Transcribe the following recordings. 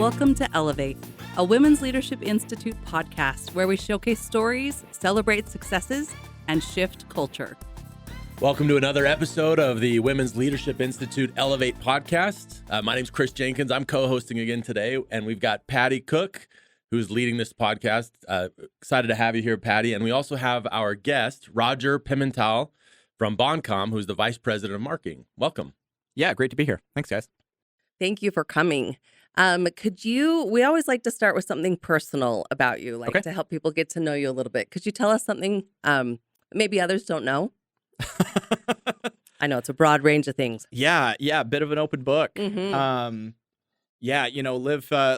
Welcome to Elevate, a Women's Leadership Institute podcast where we showcase stories, celebrate successes, and shift culture. Welcome to another episode of the Women's Leadership Institute Elevate podcast. My name's Chris Jenkins. I'm co-hosting again today, and we've got Patty Cook, who's leading this podcast. Excited to have you here, Patty. And we also have our guest, Roger Pimentel from Boncom, who's the Vice President of Marketing. Welcome. Yeah, great to be here. Thanks, guys. Thank you for coming. We always like to start with something personal about you, like to help people get to know you a little bit. Could you tell us something maybe others don't know? I know it's a broad range of things. Yeah, a bit of an open book. Mm-hmm.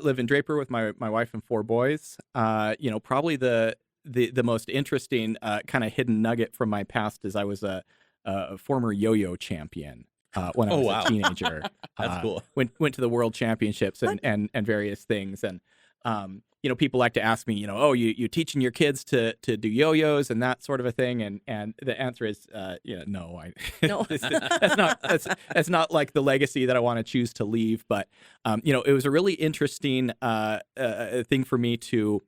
Live in Draper with my wife and 4 boys. Probably the most interesting kind of hidden nugget from my past is I was a former yo-yo champion. When I was a teenager. That's cool. Went to the world championships and various things. And, people like to ask me, you teaching your kids to do yo-yos and that sort of a thing. And the answer is, no. No. That's not like the legacy that I want to choose to leave. But, it was a really interesting thing for me to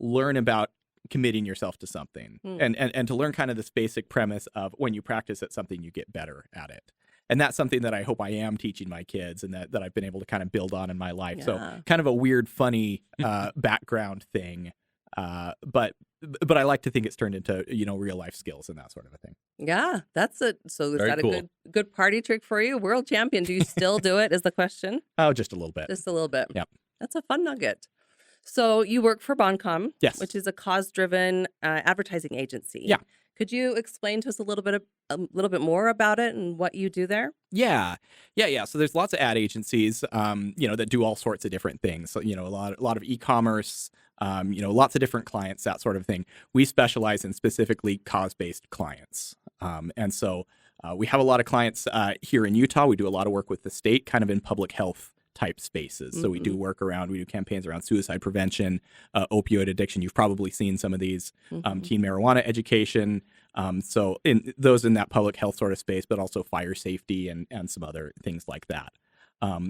learn about committing yourself to something and to learn kind of this basic premise of when you practice at something, you get better at it. And that's something that I hope I am teaching my kids and that I've been able to kind of build on in my life. Yeah. So kind of a weird, funny background thing. But I like to think it's turned into, real life skills and that sort of a thing. Yeah, that's it. So is Very that cool. a good party trick for you? World champion. Do you still do it is the question? Oh, just a little bit. Just a little bit. Yep. That's a fun nugget. So you work for Boncom, Yes. which is a cause-driven advertising agency. Yeah. Could you explain to us a little bit more about it and what you do there? Yeah. So there's lots of ad agencies, that do all sorts of different things. So, a lot of e-commerce, lots of different clients, that sort of thing. We specialize in specifically cause-based clients. And so we have a lot of clients here in Utah. We do a lot of work with the state, kind of in public health type spaces. So we do work we do campaigns around suicide prevention, opioid addiction. You've probably seen some of these, teen marijuana education. So in that public health sort of space, but also fire safety and some other things like that.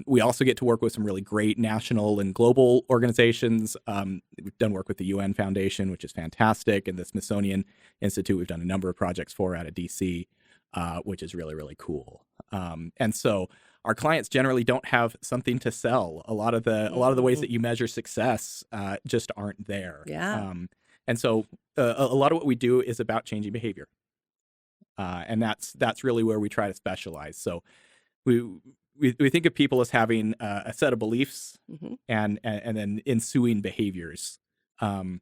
We also get to work with some really great national and global organizations. We've done work with the UN Foundation, which is fantastic, and the Smithsonian Institute. We've done a number of projects out of DC, which is really, really cool. And so our clients generally don't have something to sell. A lot of the ways that you measure success just aren't there. Yeah. And so a lot of what we do is about changing behavior, and that's really where we try to specialize. So we think of people as having a set of beliefs and then ensuing behaviors, and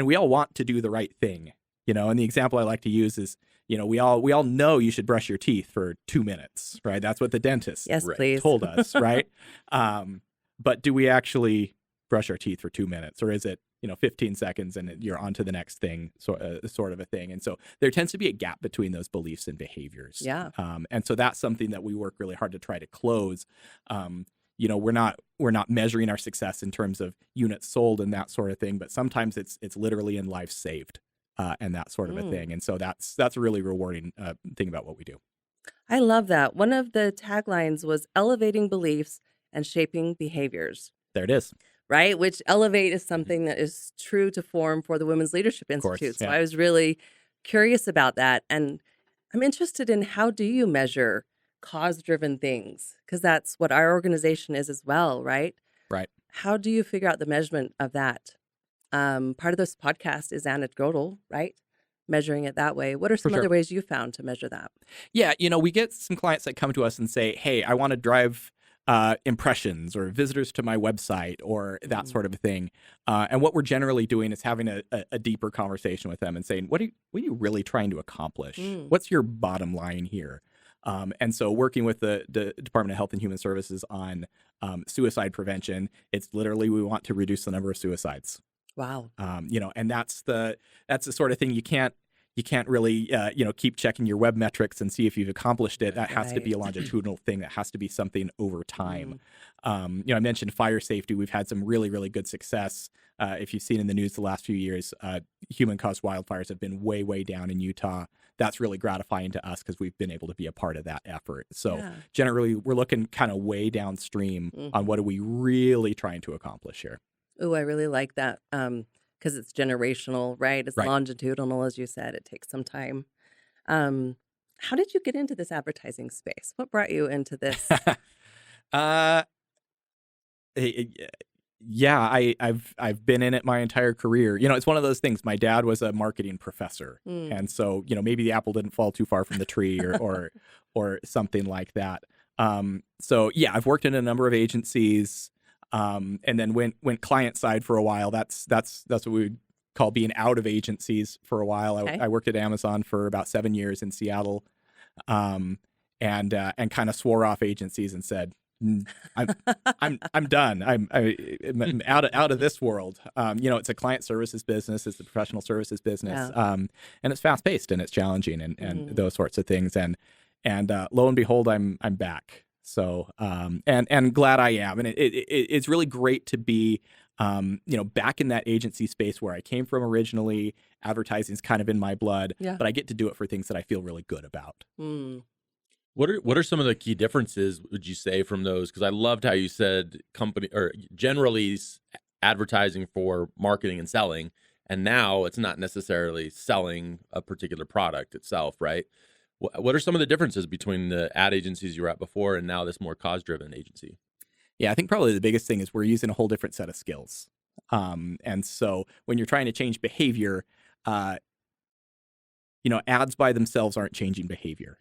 we all want to do the right thing. And the example I like to use is, we all know you should brush your teeth for 2 minutes, right? That's what the dentist please. told us, right? But do we actually brush our teeth for 2 minutes, or is it 15 seconds and you're on to the next thing, sort of a thing? And so there tends to be a gap between those beliefs and behaviors. Yeah. And so that's something that we work really hard to try to close. We're not measuring our success in terms of units sold and that sort of thing, but sometimes it's literally in lives saved. And that sort of a thing. And so that's a really rewarding thing about what we do. I love that. One of the taglines was elevating beliefs and shaping behaviors. There it is. Right? Which elevate is something that is true to form for the Women's Leadership Institute. Course, yeah. So I was really curious about that. And I'm interested in, how do you measure cause-driven things? Because that's what our organization is as well, right? Right. How do you figure out the measurement of that? Part of this podcast is anecdotal, right? Measuring it that way. What are some other ways you found to measure that? Yeah, we get some clients that come to us and say, hey, I want to drive impressions or visitors to my website or that sort of a thing. And what we're generally doing is having a deeper conversation with them and saying, what are you really trying to accomplish? What's your bottom line here? And so working with the Department of Health and Human Services on suicide prevention, it's literally, we want to reduce the number of suicides. Wow. And that's the sort of thing you can't really, keep checking your web metrics and see if you've accomplished it. That has to be a longitudinal thing. That has to be something over time. I mentioned fire safety. We've had some really, really good success if you've seen in the news the last few years, human-caused wildfires have been way down in Utah. That's really gratifying to us because we've been able to be a part of that effort. So generally, we're looking kind of way downstream on what are we really trying to accomplish here. Oh, I really like that because it's generational, right? It's longitudinal, as you said. It takes some time. How did you get into this advertising space? What brought you into this? Yeah, I've been in it my entire career. You know, it's one of those things. My dad was a marketing professor, and so maybe the apple didn't fall too far from the tree, or something like that. So yeah, I've worked in a number of agencies, and then went client side for a while. That's what we would call being out of agencies for a while. I worked at Amazon for about 7 years in Seattle, and kind of swore off agencies and said, I'm done. I'm out of this world. It's a client services business. It's a professional services business. And it's fast paced and it's challenging and those sorts of things. And lo and behold, I'm back. So, and glad I am. And it's really great to be, back in that agency space where I came from originally. Advertising's kind of in my blood, but I get to do it for things that I feel really good about. What are some of the key differences, would you say, from those? Because I loved how you said company or generally advertising for marketing and selling, and now it's not necessarily selling a particular product itself, right? What are some of the differences between the ad agencies you were at before and now this more cause-driven agency? Yeah, I think probably the biggest thing is we're using a whole different set of skills. And so when you're trying to change behavior, ads by themselves aren't changing behavior.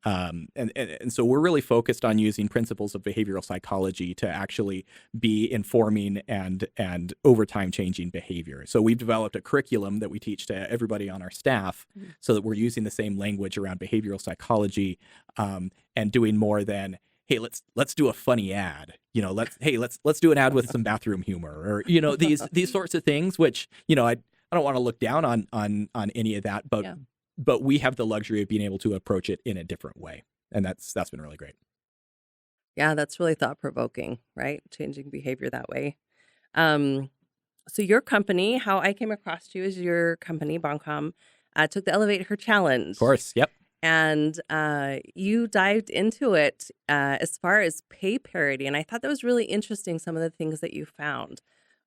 And so we're really focused on using principles of behavioral psychology to actually be informing and over time changing behavior. So we've developed a curriculum that we teach to everybody on our staff so that we're using the same language around behavioral psychology, and doing more than, hey, let's do a funny ad. Let's do an ad with some bathroom humor, or these sorts of things, which I don't want to look down on any of that, but we have the luxury of being able to approach it in a different way. And that's been really great. Yeah, that's really thought-provoking, right? Changing behavior that way. So your company, how I came across you is your company, Boncom, took the ElevateHER challenge. Of course, yep. And you dived into it as far as pay parity. And I thought that was really interesting, some of the things that you found.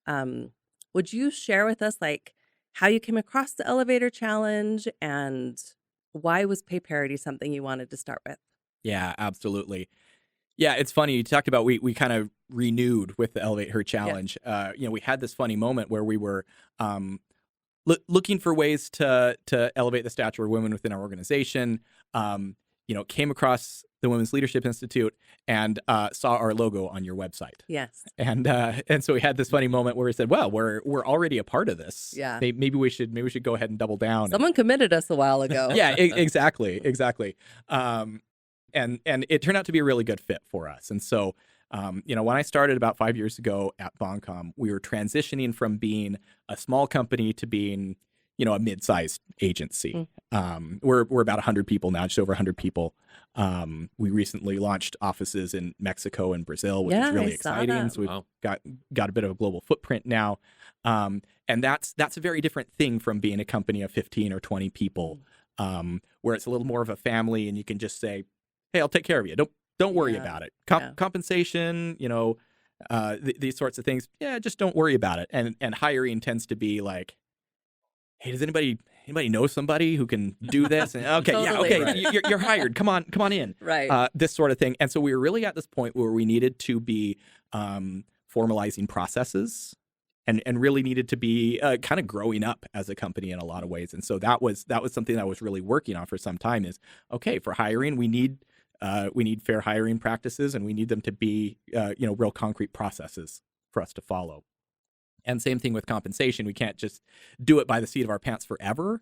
Would you share with us, how you came across the ElevateHER challenge and why was pay parity something you wanted to start with? Yeah, absolutely. Yeah, it's funny. You talked about we kind of renewed with the ElevateHER challenge. We had this funny moment where we were looking for ways to elevate the stature of women within our organization. Came across the Women's Leadership Institute and saw our logo on your website. Yes. And so we had this funny moment where we said, well, we're already a part of this. Yeah. Maybe we should go ahead and double down. Someone committed us a while ago. Yeah, exactly. And it turned out to be a really good fit for us. And so, when I started about 5 years ago at Boncom, we were transitioning from being a small company to being, a mid-sized agency. We're about 100 people now, just over 100 people. We recently launched offices in Mexico and Brazil, which is really exciting. So we've got a bit of a global footprint now. And that's a very different thing from being a company of 15 or 20 people, where it's a little more of a family and you can just say, hey, I'll take care of you. Don't worry about it. Compensation, these sorts of things. Yeah, just don't worry about it. And hiring tends to be like, hey, does anybody know somebody who can do this? And, okay, Totally. yeah, okay, you're hired. Come on in. Right. This sort of thing. And so we were really at this point where we needed to be formalizing processes and really needed to be kind of growing up as a company in a lot of ways. And so that was something I was really working on for some time is, okay, for hiring, we need fair hiring practices and we need them to be, real concrete processes for us to follow. And same thing with compensation. We can't just do it by the seat of our pants forever.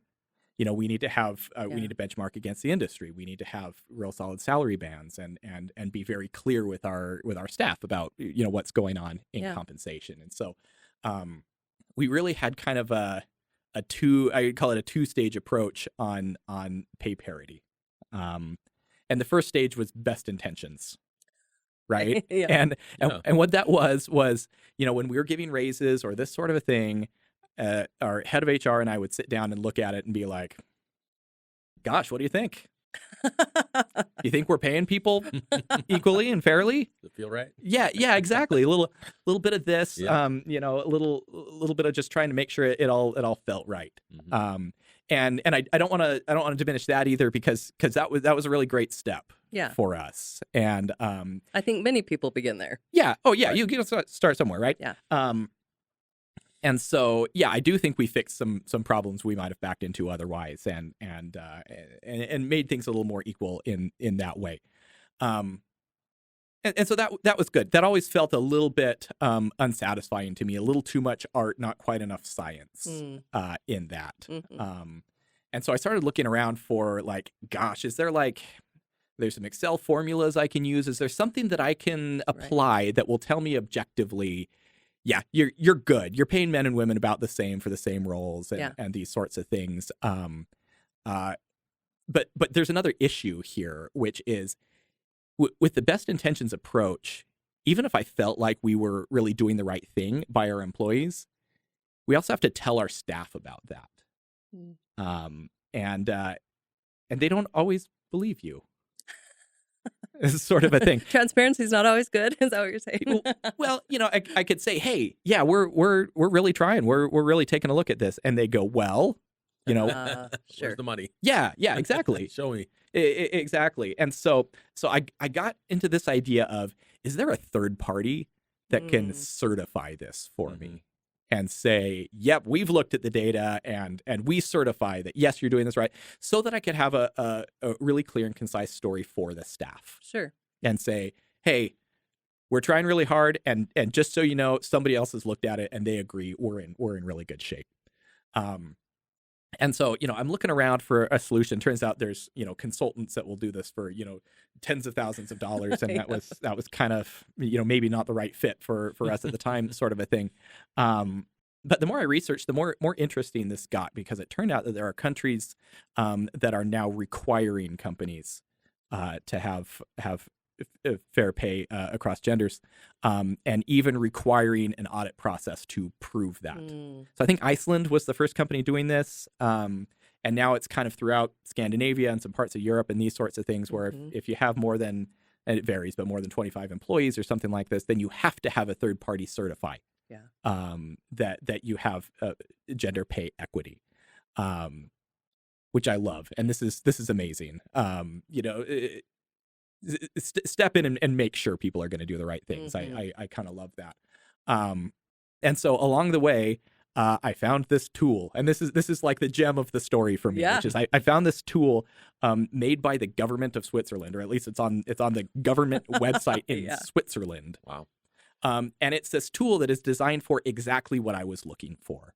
We need to have we need to benchmark against the industry. We need to have real solid salary bands and be very clear with our staff about what's going on in compensation. And so we really had kind of I would call it a two-stage approach on pay parity. And the first stage was best intentions. right? Yeah. And what that was, when we were giving raises or this sort of a thing, our head of HR and I would sit down and look at it and be like, gosh, what do you think? You think we're paying people equally and fairly? Does it feel right? Yeah, exactly. A little bit of this, Yeah. a little bit of just trying to make sure it all felt right. Mm-hmm. And I don't want to diminish that either, because that was a really great step for us. And I think many people begin there. yeah, oh yeah, Right. you start somewhere, right? Yeah. And so, yeah, I do think we fixed some problems we might have backed into otherwise, and made things a little more equal in that way. And so that was good. That always felt a little bit unsatisfying to me, a little too much art, not quite enough science in that. Mm-hmm. And so I started looking around for, like, gosh, is there there's some Excel formulas I can use? Is there something that I can apply that will tell me objectively, yeah, you're good. You're paying men and women about the same for the same roles and these sorts of things. But there's another issue here, which is with the best intentions approach, even if I felt like we were really doing the right thing by our employees, we also have to tell our staff about that. And they don't always believe you. It's sort of a thing. Transparency is not always good. Is that what you're saying? Well, I could say, hey, yeah, we're really trying. We're really taking a look at this, and they go, well, Sure. Where's the money? yeah, exactly. Show me. Exactly. And so I got into this idea of, is there a third party that can certify this for me and say, yep, we've looked at the data and we certify that, yes, you're doing this right, so that I could have a really clear and concise story for the staff. Sure. And say, hey, we're trying really hard, and just so you know, somebody else has looked at it and they agree we're in really good shape. And so, I'm looking around for a solution. Turns out there's, consultants that will do this for, tens of thousands of dollars. And that was kind of, maybe not the right fit for us at the time, sort of a thing. But the more I researched, the more interesting this got, because it turned out that there are countries that are now requiring companies to have fair pay across genders, and even requiring an audit process to prove that. So I think Iceland was the first company doing this, and now it's kind of throughout Scandinavia and some parts of Europe and these sorts of things, where if you have more than, and it varies, but more than 25 employees or something like this, then you have to have a third party certify that you have gender pay equity, which I love, and this is amazing. Step in and make sure people are going to do the right things. I kind of love that. And so along the way, I found this tool, and this is like the gem of the story for me, which is I found this tool made by the government of Switzerland, or at least it's on the government website in Switzerland. Wow. And it's this tool that is designed for exactly what I was looking for.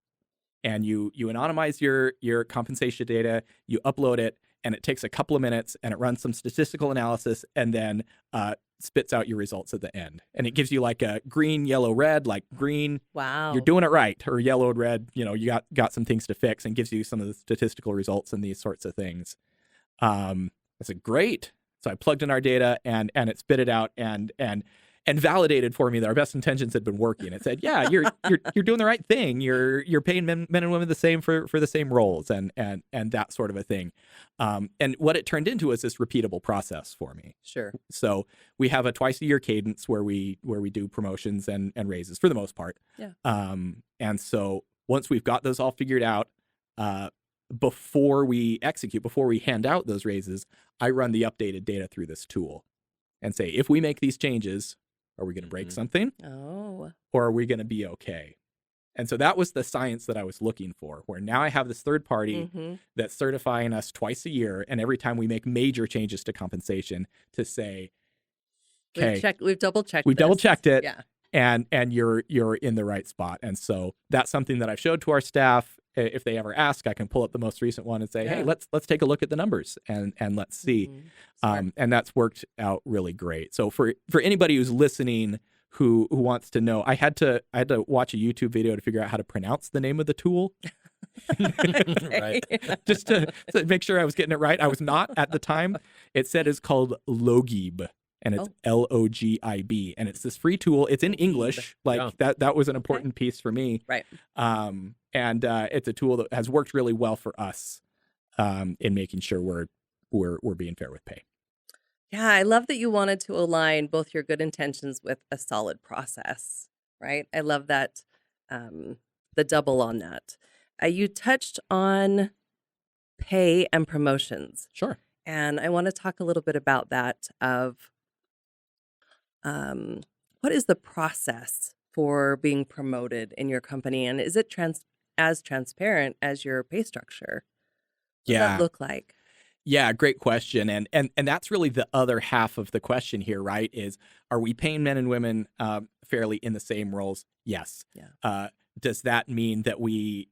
And you anonymize your compensation data, you upload it, and it takes a couple of minutes, and it runs some statistical analysis, and then spits out your results at the end. And it gives you like a green, yellow, red, like green, wow, you're doing it right, or yellow and red, you got some things to fix, and gives you some of the statistical results and these sorts of things. I said, great. So I plugged in our data, and it spit it out and validated for me that our best intentions had been working. It said, yeah, you're doing the right thing. You're paying men and women the same for the same roles, and that sort of a thing. And what it turned into is this repeatable process for me. Sure. So we have a twice a year cadence where we do promotions and raises for the most part. Yeah. And so once we've got those all figured out, before we hand out those raises, I run the updated data through this tool and say, if we make these changes, are we going to break something? Oh. Or are we going to be okay? And so that was the science that I was looking for, where now I have this third party that's certifying us twice a year, and every time we make major changes to compensation, to say, okay, we've double checked it. Yeah. And you're in the right spot. And so that's something that I've showed to our staff. If they ever ask, I can pull up the most recent one and say, hey, let's take a look at the numbers and let's see. And that's worked out really great. So for anybody who's listening who wants to know, I had to watch a YouTube video to figure out how to pronounce the name of the tool. Right. Just to make sure I was getting it right. I was not at the time. It said it's called Logib. and it's Oh. LOGIB, and it's this free tool. It's in English, like that was an important piece for me, Right. and it's a tool that has worked really well for us in making sure we're being fair with pay. Yeah, I love that you wanted to align both your good intentions with a solid process, right? I love that, the double on that. You touched on pay and promotions, Sure. and I want to talk a little bit about that of what is the process for being promoted in your company, and is it as transparent as your pay structure? What does that look like? Yeah, great question. And that's really the other half of the question here, right? Is, are we paying men and women fairly in the same roles? Yes. Yeah. Does that mean that we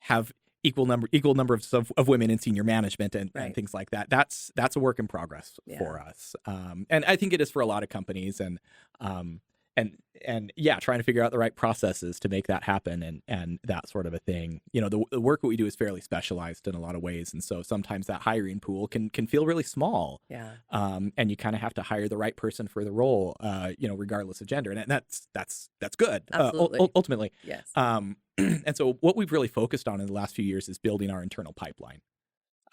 have equal numbers of women in senior management and things like that? That's a work in progress for us. And I think it is for a lot of companies, and yeah, trying to figure out the right processes to make that happen and that sort of a thing. You know, the work that we do is fairly specialized in a lot of ways, and so sometimes that hiring pool can feel really small. Yeah. And you kind of have to hire the right person for the role, regardless of gender, and that's good. Absolutely. Ultimately. Yes. And so what we've really focused on in the last few years is building our internal pipeline.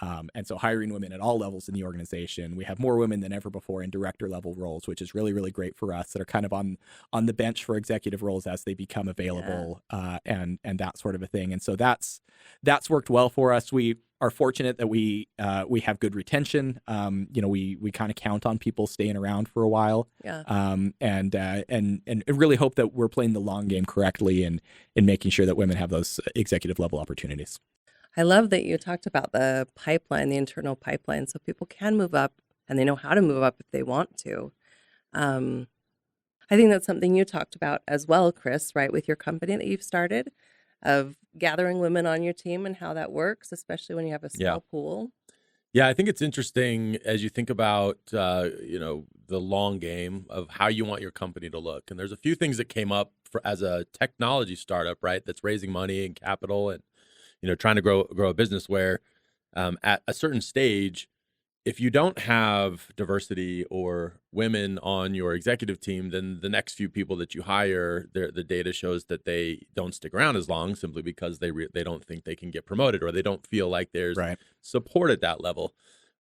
And so hiring women at all levels in the organization. We have more women than ever before in director level roles, which is really, really great for us, that are kind of on the bench for executive roles as they become available, and that sort of a thing. And so that's worked well for us. We are fortunate that we have good retention. We kind of count on people staying around for a while. Yeah. And really hope that we're playing the long game correctly and in making sure that women have those executive level opportunities. I love that you talked about the pipeline, the internal pipeline, so people can move up and they know how to move up if they want to. I think that's something you talked about as well, Chris, right, with your company that you've started, of gathering women on your team and how that works, especially when you have a small pool. Yeah, I think it's interesting as you think about, the long game of how you want your company to look. And there's a few things that came up as a technology startup, right, that's raising money and capital and trying to grow a business where at a certain stage, if you don't have diversity or women on your executive team, then the next few people that you hire, the data shows that they don't stick around as long, simply because they don't think they can get promoted, or they don't feel like there's support at that level.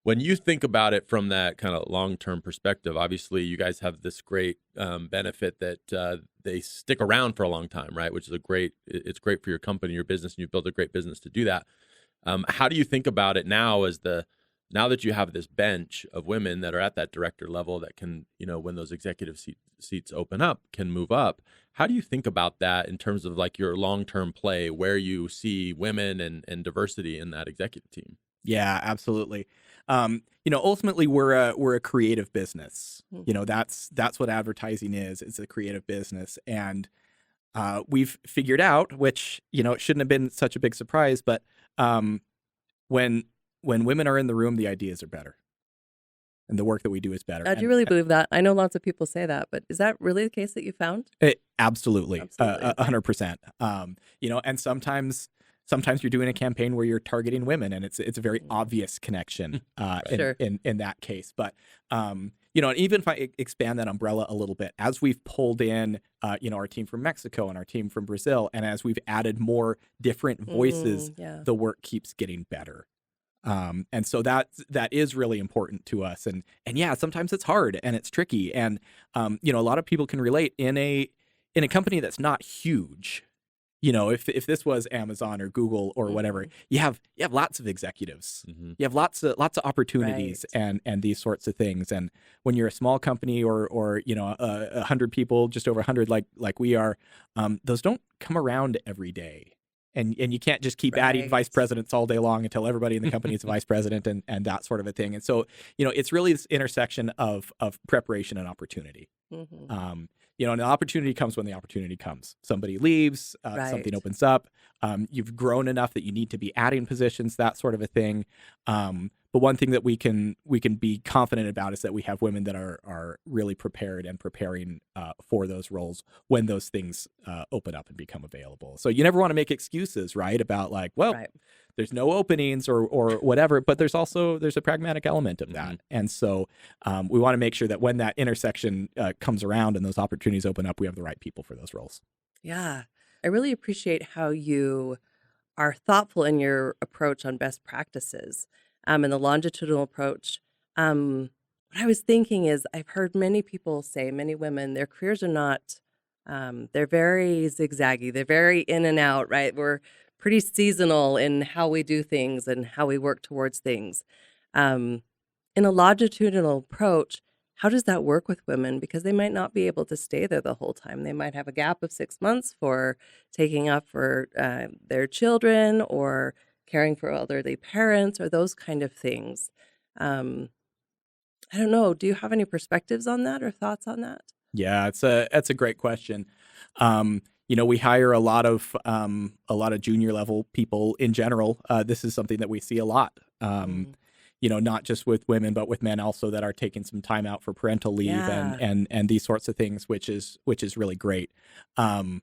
When you think about it from that kind of long-term perspective, obviously you guys have this great benefit that they stick around for a long time, right? Which is it's great for your company, your business, and you've built a great business to do that. How do you think about it now now that you have this bench of women that are at that director level that can, when those executive seats open up, can move up? How do you think about that in terms of like your long-term play, where you see women and diversity in that executive team? Yeah, absolutely. Ultimately we're a creative business. Mm-hmm. That's what advertising is. It's a creative business. And we've figured out, which, it shouldn't have been such a big surprise, but when women are in the room, the ideas are better. And the work that we do is better. Do you really believe that? I know lots of people say that, but is that really the case that you found? Absolutely. 100%. And sometimes you're doing a campaign where you're targeting women, and it's a very obvious connection in that case. But and even if I expand that umbrella a little bit, as we've pulled in our team from Mexico and our team from Brazil, and as we've added more different voices, the work keeps getting better. And so that is really important to us. And yeah, sometimes it's hard and it's tricky. And a lot of people can relate in a company that's not huge. If this was Amazon or Google or whatever, you have lots of executives, you have lots of opportunities and these sorts of things. And when you're a small company or 100 people, just over 100 like we are, those don't come around every day. And you can't just keep adding vice presidents all day long until everybody in the company is a vice president and that sort of a thing. And so, it's really this intersection of preparation and opportunity. Mm-hmm. And the opportunity comes when the opportunity comes. Somebody leaves, something opens up. You've grown enough that you need to be adding positions, that sort of a thing. But one thing that we can be confident about is that we have women that are really prepared and preparing for those roles when those things open up and become available. So you never want to make excuses, right? About like, there's no openings or whatever, but there's a pragmatic element of that. And so we want to make sure that when that intersection comes around and those opportunities open up, we have the right people for those roles. Yeah. I really appreciate how you are thoughtful in your approach on best practices and the longitudinal approach. What I was thinking is I've heard many people say, many women, their careers are not, they're very zigzaggy. They're very in and out, right? We're pretty seasonal in how we do things and how we work towards things. In a longitudinal approach, how does that work with women? Because they might not be able to stay there the whole time. They might have a gap of 6 months for taking up for their children or caring for elderly parents or those kind of things. I don't know. Do you have any perspectives on that or thoughts on that? Yeah, that's a great question. We hire a lot of junior level people in general. This is something that we see a lot. Not just with women, but with men also that are taking some time out for parental leave and these sorts of things, which is really great. And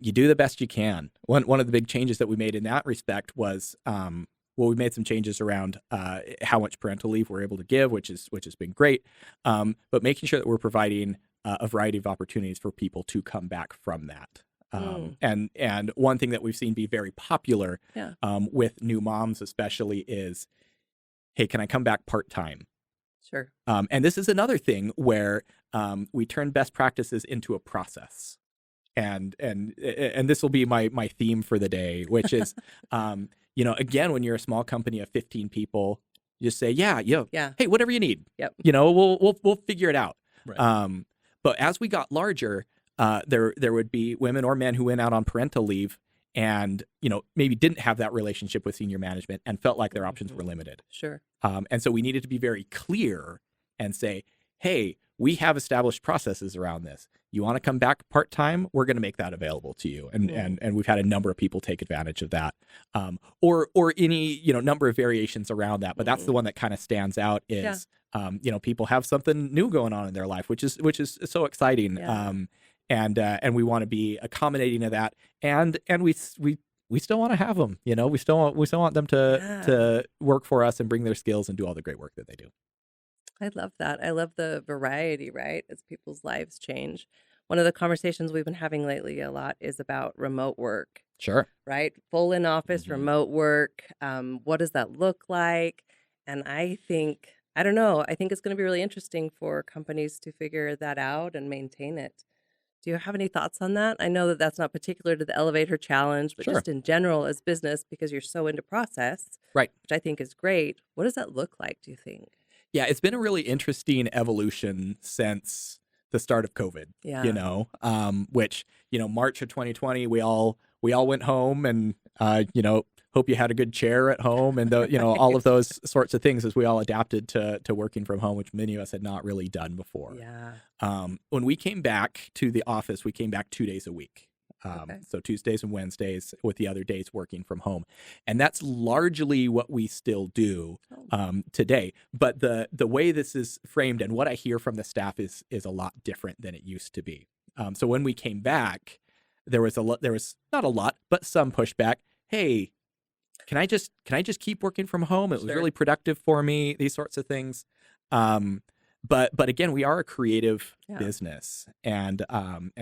you do the best you can. One of the big changes that we made in that respect was, we made some changes around how much parental leave we're able to give, which has been great. But making sure that we're providing a variety of opportunities for people to come back from that. And one thing that we've seen be very popular with new moms especially is, hey, can I come back part-time? Sure. And this is another thing where we turn best practices into a process. And this will be my theme for the day, which is, again, when you're a small company of 15 people, you just say, yeah, hey, whatever you need. Yep. We'll figure it out. Right. But as we got larger, there would be women or men who went out on parental leave and, maybe didn't have that relationship with senior management and felt like their options were limited. Sure. And so we needed to be very clear and say, hey, we have established processes around this. You want to come back part-time? We're going to make that available to you. And we've had a number of people take advantage of that. Or any, number of variations around that. But that's the one that kind of stands out is, people have something new going on in their life, which is so exciting. Yeah. And we want to be accommodating of that. And we still want to have them, we still want them to work for us and bring their skills and do all the great work that they do. I love that. I love the variety, right? As people's lives change. One of the conversations we've been having lately a lot is about remote work. Sure. Right? Full in office, remote work. What does that look like? And I think it's going to be really interesting for companies to figure that out and maintain it. Do you have any thoughts on that? I know that that's not particular to the ElevateHER challenge, but just in general as business, because you're so into process, right? Which I think is great. What does that look like, do you think? Yeah, it's been a really interesting evolution since the start of COVID. Yeah. Which March of 2020, we all went home and hope you had a good chair at home and all of those sorts of things as we all adapted to working from home, which many of us had not really done before. Yeah. When we came back to the office, we came back 2 days a week. So Tuesdays and Wednesdays with the other days working from home. And that's largely what we still do today. But the way this is framed and what I hear from the staff is a lot different than it used to be. So when we came back, there was not a lot, but some pushback. Hey, can I just keep working from home? It was really productive for me, these sorts of things. But again, we are a creative business, and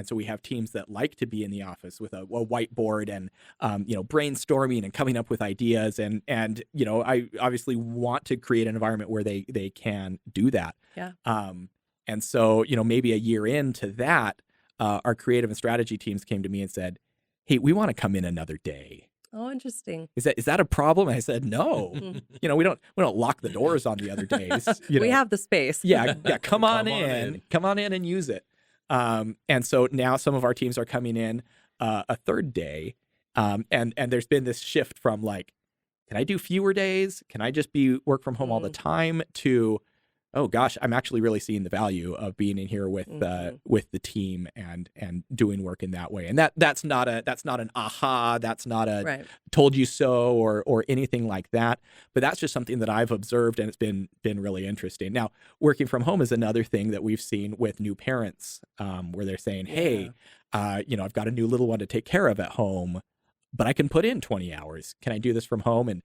so we have teams that like to be in the office with a whiteboard and brainstorming and coming up with ideas, and I obviously want to create an environment where they can do that. Yeah. And so maybe a year into that, our creative and strategy teams came to me and said, "Hey, we want to come in another day." Oh, interesting. Is that a problem? And I said, no. We don't lock the doors on the other days. We have the space. Yeah. Come on in and use it. And so now some of our teams are coming in a third day. And there's been this shift from like, can I do fewer days? Can I just work from home all the time? To, oh gosh, I'm actually really seeing the value of being in here with the team and doing work in that way. And that's not an aha, that's not a told you so or anything like that. But that's just something that I've observed, and it's been really interesting. Now, working from home is another thing that we've seen with new parents, where they're saying, hey, I've got a new little one to take care of at home. but I can put in 20 hours. Can I do this from home? And,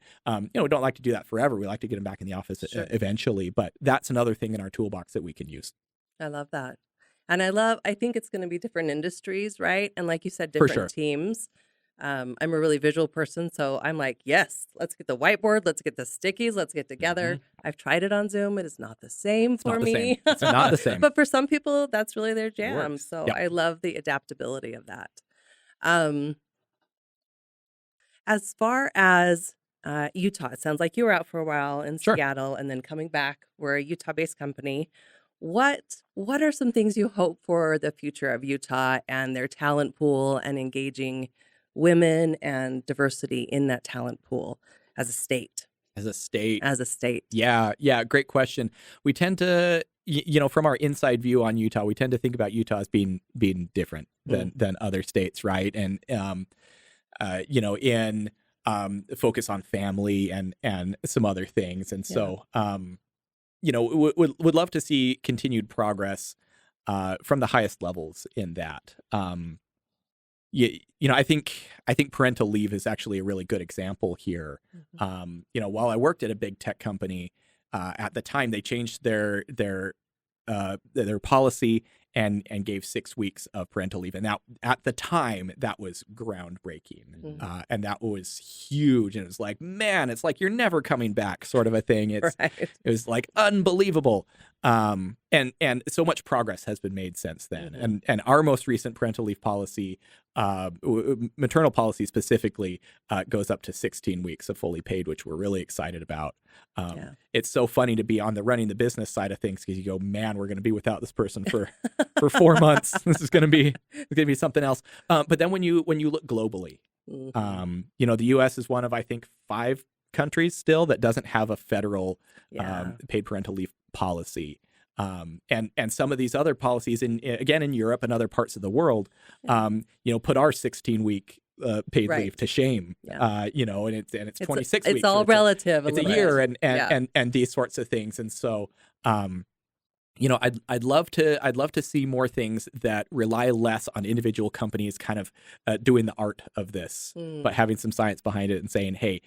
we don't like to do that forever. We like to get them back in the office eventually, but that's another thing in our toolbox that we can use. I love that. And I think it's going to be different industries, right? And like you said, For different sure. teams. I'm a really visual person, so I'm like, yes, let's get the whiteboard, let's get the stickies, let's get together. I've tried it on Zoom. It is not the same for not the same. me. It's not the same. But for some people, that's really their jam. works. So Yeah. I love the adaptability of that. Um, as far as Utah, it sounds like you were out for a while in Sure. Seattle and then coming back. We're a Utah-based company. What are some things you hope for the future of Utah and their talent pool and engaging women and diversity in that talent pool as a state? As a state. Yeah, great question. We tend to, from our inside view on Utah, we tend to think about Utah as being different than other states, right? And in focus on family and some other things, and so would love to see continued progress from the highest levels in that. I think parental leave is actually a really good example here. While I worked at a big tech company, at the time they changed their policy and gave 6 weeks of parental leave, and that at the time that was groundbreaking, and that was huge. And it was like, man, it's like you're never coming back, sort of a thing. It was like unbelievable. And so much progress has been made since then. And our most recent parental leave policy, maternal policy specifically, goes up to 16 weeks of fully paid, which we're really excited about. It's so funny to be on the running the business side of things, because you go, man, we're going to be without this person for 4 months. This is going to be something else. But then when you look globally, the U.S. is one of, I think, 5 countries still that doesn't have a federal paid parental leave policy. And some of these other policies in Europe and other parts of the world, put our 16-week paid leave to shame. And it's 26 weeks. It's all relative. It's a year and these sorts of things. And so, I'd love to see more things that rely less on individual companies kind of doing the art of this, but having some science behind it and saying, hey,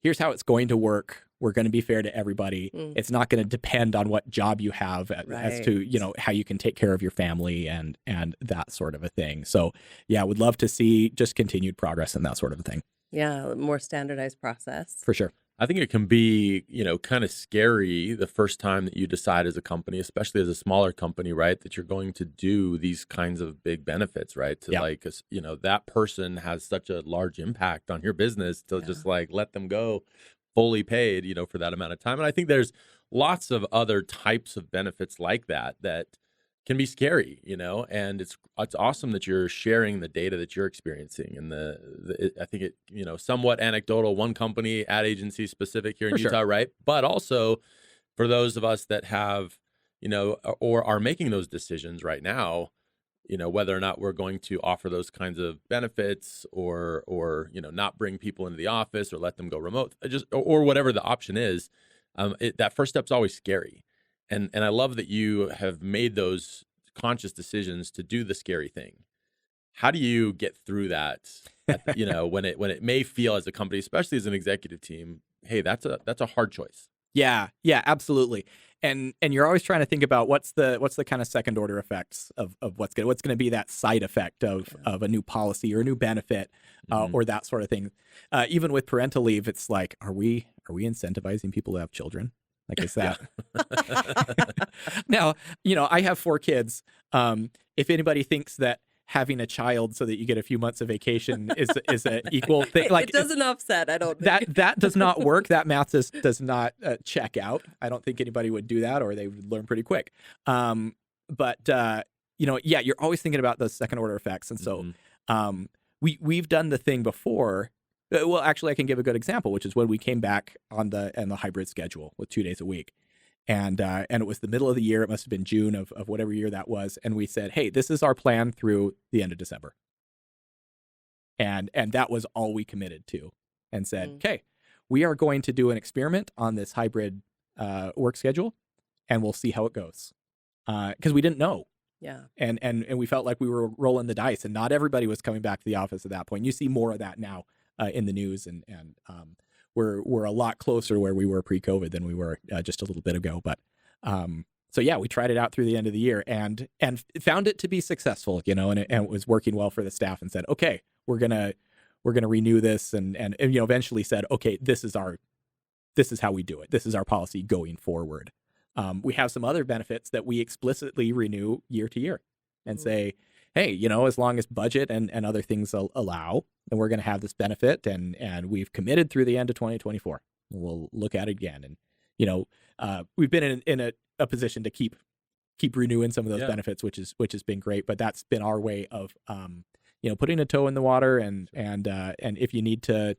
here's how it's going to work. We're going to be fair to everybody. It's not going to depend on what job you have as to, how you can take care of your family and that sort of a thing. So, would love to see just continued progress in that sort of a thing. Yeah, a more standardized process. For sure. I think it can be, kind of scary the first time that you decide as a company, especially as a smaller company, right, that you're going to do these kinds of big benefits, right? To that person has such a large impact on your business to just like let them go fully paid, for that amount of time. And I think there's lots of other types of benefits like that can be scary, and it's awesome that you're sharing the data that you're experiencing. And I think it, somewhat anecdotal, one company, ad agency specific here in Utah, right? But also for those of us that have, or are making those decisions right now, whether or not we're going to offer those kinds of benefits or not bring people into the office or let them go remote, or whatever the option is, that first step's always scary. And I love that you have made those conscious decisions to do the scary thing. How do you get through that? When it may feel as a company, especially as an executive team, hey, that's a hard choice. Yeah, absolutely. And you're always trying to think about what's the kind of second order effects of what's going to be that side effect of a new policy or a new benefit, or that sort of thing. Even with parental leave, it's like, are we incentivizing people to have children? Like, is that now, I have 4 kids. If anybody thinks that having a child so that you get a few months of vacation is an equal thing, like, it doesn't offset. I don't think. that does not work. That math does not check out. I don't think anybody would do that, or they would learn pretty quick. But you're always thinking about those second order effects. And so we've done the thing before. Well, actually, I can give a good example, which is when we came back on the hybrid schedule with 2 days a week. And it was the middle of the year. It must have been June of whatever year that was. And we said, hey, this is our plan through the end of December. And that was all we committed to, and said, okay, we are going to do an experiment on this hybrid work schedule, and we'll see how it goes. Because we didn't know. Yeah. And we felt like we were rolling the dice, and not everybody was coming back to the office at that point. You see more of that now. in the news, and we're a lot closer where we were pre-COVID than we were just a little bit ago. But so yeah, we tried it out through the end of the year and found it to be successful, and it was working well for the staff, and said, okay, we're gonna renew this, and eventually said, okay, this is how we do it. This is our policy going forward. We have some other benefits that we explicitly renew year to year, and say, hey, as long as budget and other things allow, then we're going to have this benefit, and we've committed through the end of 2024. We'll look at it again, and we've been in a position to keep renewing some of those benefits, which has been great. But that's been our way of putting a toe in the water, and if you need to,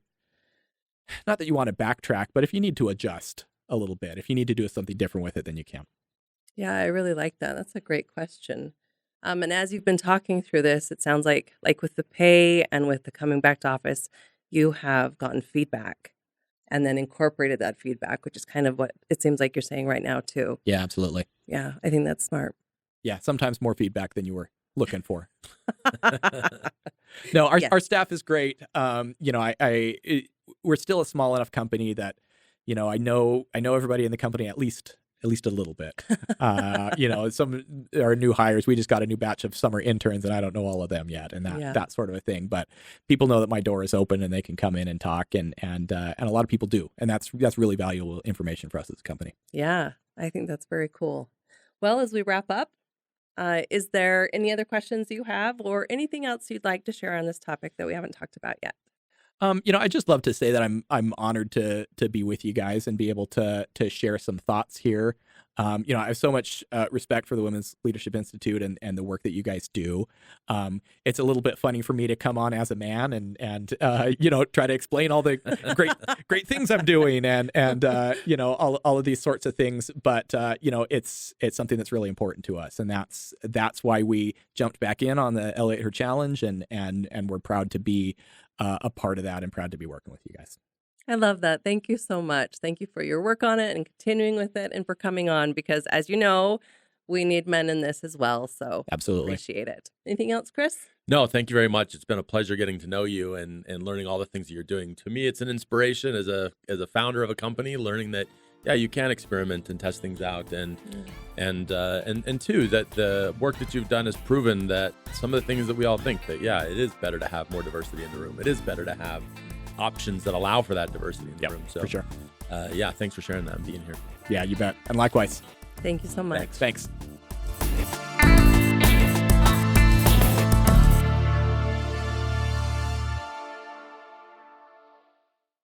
not that you want to backtrack, but if you need to adjust a little bit, if you need to do something different with it, then you can. Yeah, I really like that. That's a great question. And as you've been talking through this, it sounds like with the pay and with the coming back to office, you have gotten feedback and then incorporated that feedback, which is kind of what it seems like you're saying right now too. Yeah, absolutely. Yeah, I think that's smart. Yeah, sometimes more feedback than you were looking for. No, our staff is great. We're still a small enough company that, I know everybody in the company at least a little bit. Some are new hires. We just got a new batch of summer interns, and I don't know all of them yet, and that sort of a thing. But people know that my door is open and they can come in and talk, and a lot of people do, and that's really valuable information for us as a company. Yeah, I think that's very cool. Well, as we wrap up, is there any other questions you have, or anything else you'd like to share on this topic that we haven't talked about yet? I just love to say that I'm honored to be with you guys and be able to share some thoughts here. I have so much respect for the Women's Leadership Institute and the work that you guys do. It's a little bit funny for me to come on as a man and try to explain all the great things I'm doing and all of these sorts of things. But it's something that's really important to us, and that's why we jumped back in on the ElevateHER challenge, and we're proud to be a part of that, and proud to be working with you guys. I love that. Thank you so much. Thank you for your work on it and continuing with it, and for coming on, because as you know, we need men in this as well. So absolutely appreciate it. Anything else, Chris? No, thank you very much. It's been a pleasure getting to know you and learning all the things that you're doing. To me, it's an inspiration as a founder of a company, learning that you can experiment and test things out, and two, that the work that you've done has proven that some of the things that we all think that it is better to have more diversity in the room. It is better to have options that allow for that diversity in the room. So for sure. Thanks for sharing that and being here. Yeah, you bet. And likewise. Thank you so much. Thanks.